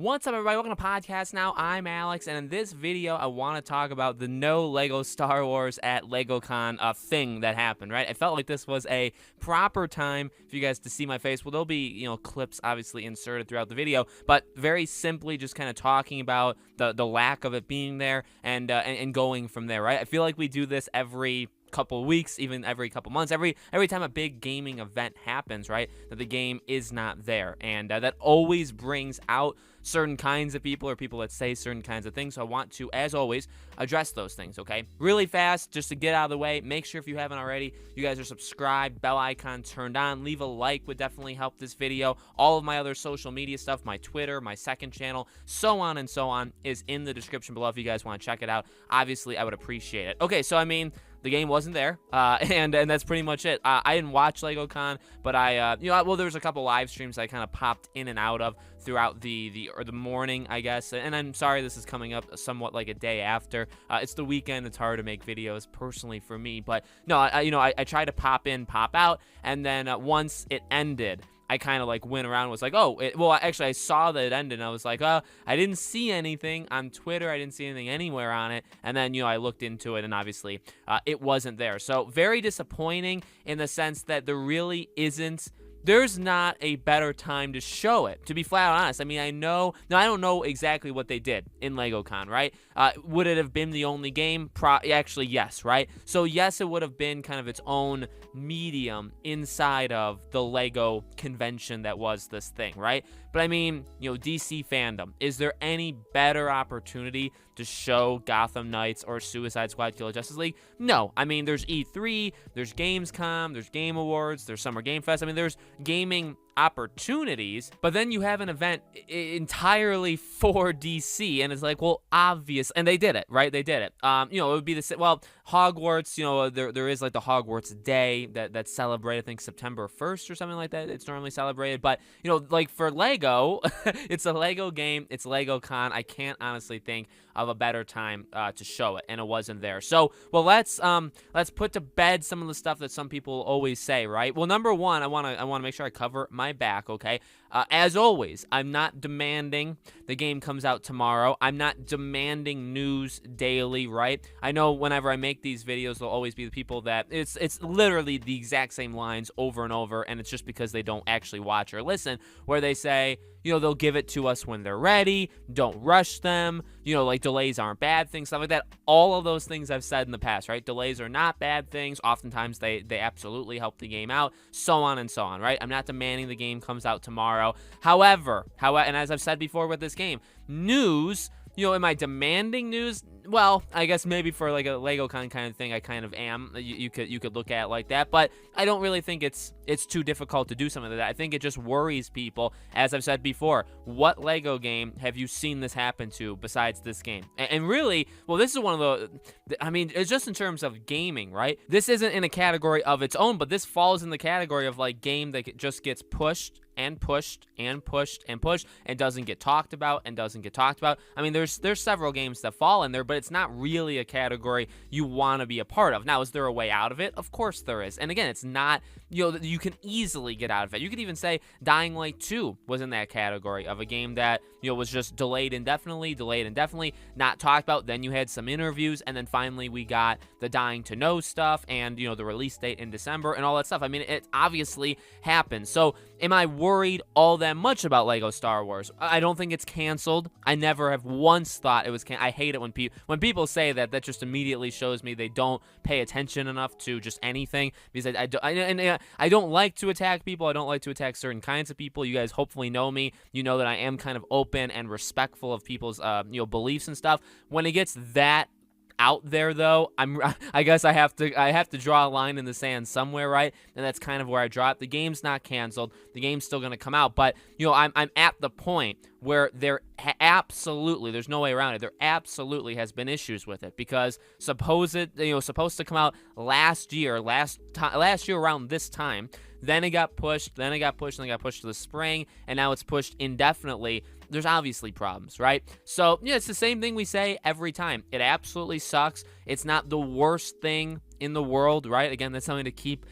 What's up, everybody? Welcome to Podcast Now. I'm Alex, and in this video, I want to talk about the no Lego Star Wars at LegoCon thing that happened, right? I felt like this was a proper time for you guys to see my face. Well, there'll be, clips obviously inserted throughout the video, but very simply just kind of talking about the lack of it being there and going from there, right? I feel like we do this every couple of weeks, even every couple months, every time a big gaming event happens, right, that the game is not there, and that always brings out certain kinds of people or people that say certain kinds of things. So I want to, as always, address those things, okay? Really fast, just to get out of the way, make sure if you haven't already, you guys are subscribed, bell icon turned on, leave a like would definitely help this video. All of my other social media stuff, my Twitter, my second channel, so on and so on, is in the description below if you guys want to check it out. Obviously, I would appreciate it. Okay, so I mean, the game wasn't there, and that's pretty much it. I didn't watch LegoCon, but well, there was a couple live streams I kind of popped in and out of throughout the morning, I guess. And I'm sorry this is coming up somewhat like a day after. It's the weekend. It's hard to make videos personally for me, but no, I tried to pop in, pop out, and then once it ended, I kind of like went around and was like, actually I saw that it ended and I was like, I didn't see anything on Twitter. I didn't see anything anywhere on it. And then, I looked into it and obviously it wasn't there. So very disappointing in the sense that there's not a better time to show it, to be flat out honest. I mean, I don't know exactly what they did in LegoCon, right? Would it have been the only game? Actually, yes, right? So, yes, it would have been kind of its own medium inside of the Lego convention that was this thing, right? But I mean, DC fandom, is there any better opportunity to show Gotham Knights or Suicide Squad Kill Justice League? No. I mean, there's E3, there's Gamescom, there's Game Awards, there's Summer Game Fest. I mean, there's gaming opportunities, but then you have an event entirely for DC, and it's like, well, obvious, and they did it, right? They did it. It would be Hogwarts. There is like the Hogwarts Day that's celebrated. I think September 1st or something like that. It's normally celebrated, but like for Lego, it's a Lego game. It's LegoCon. I can't honestly think of a better time to show it, and it wasn't there. So, well, let's put to bed some of the stuff that some people always say, right? Well, number one, I want to make sure I cover my back, okay? As always, I'm not demanding the game comes out tomorrow. I'm not demanding news daily, right? I know whenever I make these videos, there'll always be the people that it's literally the exact same lines over and over, and it's just because they don't actually watch or listen, where they say, they'll give it to us when they're ready. Don't rush them. Like delays aren't bad things, stuff like that. All of those things I've said in the past, right? Delays are not bad things. Oftentimes they absolutely help the game out, so on and so on, right? I'm not demanding the game comes out tomorrow. However, and as I've said before with this game, news, am I demanding news? Well, I guess maybe for like a LegoCon kind of thing, I kind of am. You could look at it like that, but I don't really think it's too difficult to do something like that. I think it just worries people. As I've said before, what Lego game have you seen this happen to besides this game? And really, well, this is one of it's just in terms of gaming, right? This isn't in a category of its own, but this falls in the category of like game that just gets pushed and pushed and pushed and pushed and doesn't get talked about and doesn't get talked about. I mean, there's several games that fall in there, but it's not really a category you want to be a part of. Now, is there a way out of it? Of course there is. And again, it's not, you can easily get out of it. You could even say Dying Light 2 was in that category of a game that, was just delayed indefinitely, not talked about. Then you had some interviews, and then finally we got the Dying to Know stuff and, the release date in December and all that stuff. I mean, it obviously happened. So am I worried all that much about Lego Star Wars? I don't think it's canceled. I never have once thought it was I hate it when people say that. That just immediately shows me they don't pay attention enough to just anything, because I don't like to attack people. I don't like to attack certain kinds of people. You guys hopefully know me. You know that I am kind of open and respectful of people's beliefs and stuff. When it gets that out there, though, I guess I have to draw a line in the sand somewhere, right? And that's kind of where I draw it. The game's not canceled. The game's still going to come out, but I'm at the point where there's no way around it. There absolutely has been issues with it, because supposed to come out last year around this time. Then it got pushed, then it got pushed to the spring, and now it's pushed indefinitely. There's obviously problems, right? So, it's the same thing we say every time. It absolutely sucks. It's not the worst thing in the world, right? Again, that's something to keep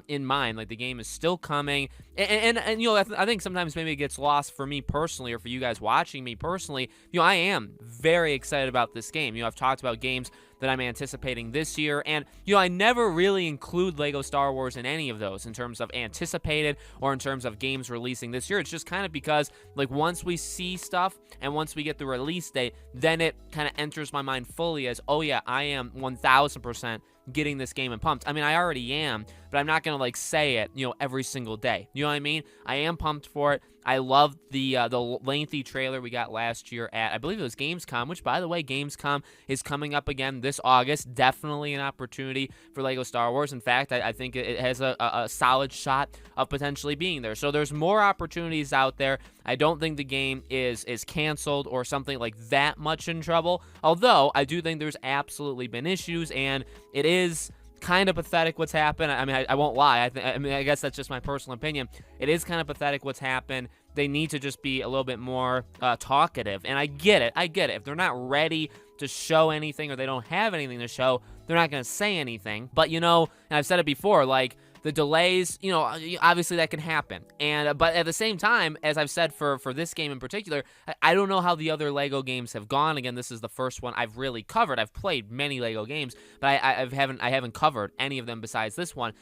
in mind. Like, the game is still coming, and you know, I think sometimes maybe it gets lost for me personally, or for you guys watching me personally. You know, I am very excited about this game. You know, I've talked about games that I'm anticipating this year, and you know, I never really include Lego Star Wars in any of those in terms of anticipated or in terms of games releasing this year. It's just kind of because, like, once we see stuff and once we get the release date, then it kind of enters my mind fully as, oh yeah, I am 1000% getting this game and pumped. I mean, I already am, but I'm not gonna like say it, you know, every single day. You know what I mean? I am pumped for it. I love the lengthy trailer we got last year at, I believe it was Gamescom, which, by the way, Gamescom is coming up again this August. Definitely an opportunity for Lego Star Wars. In fact, I think it has a solid shot of potentially being there. So there's more opportunities out there. I don't think the game is canceled or something like that much in trouble, although I do think there's absolutely been issues, and it is kind of pathetic what's happened. I mean, I won't lie. I guess that's just my personal opinion. It is kind of pathetic what's happened. They need to just be a little bit more talkative, and I get it. If they're not ready to show anything or they don't have anything to show, they're not going to say anything. But, you know, and I've said it before, like, the delays, you know, obviously that can happen. And but at the same time, as I've said for this game in particular, I don't know how the other Lego games have gone. Again, this is the first one I've really covered. I've played many Lego games, but I haven't covered any of them besides this one.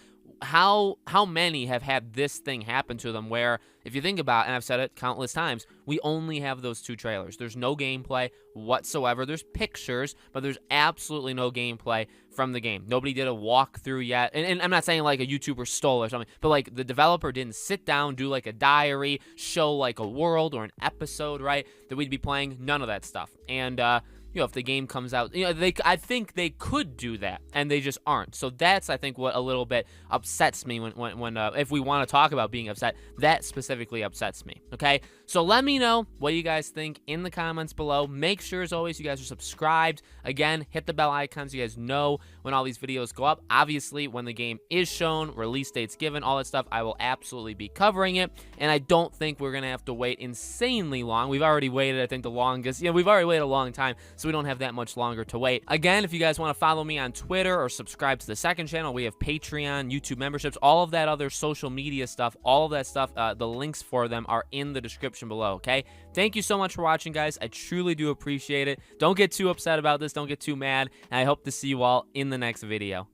How many have had this thing happen to them where, if you think about it, and I've said it countless times, we only have those two trailers. There's no gameplay whatsoever. There's pictures, but there's absolutely no gameplay from the game. Nobody did a walkthrough yet. And I'm not saying like a YouTuber stole or something, but like the developer didn't sit down, do like a diary, show like a world or an episode, right, that we'd be playing. None of that stuff. And you know, if the game comes out, you know, I think they could do that, and they just aren't. So that's, I think, what a little bit upsets me when if we want to talk about being upset, that specifically upsets me, okay? So let me know what you guys think in the comments below. Make sure, as always, you guys are subscribed. Again, hit the bell icon so you guys know when all these videos go up. Obviously, when the game is shown, release dates given, all that stuff, I will absolutely be covering it, and I don't think we're going to have to wait insanely long. We've already waited, I think, the longest. You know, we've already waited a long time, so we don't have that much longer to wait. Again, if you guys want to follow me on Twitter or subscribe to the second channel, we have Patreon, YouTube memberships, all of that other social media stuff, all of that stuff, the links for them are in the description below, okay? Thank you so much for watching, guys. I truly do appreciate it. Don't get too upset about this. Don't get too mad, and I hope to see you all in the next video.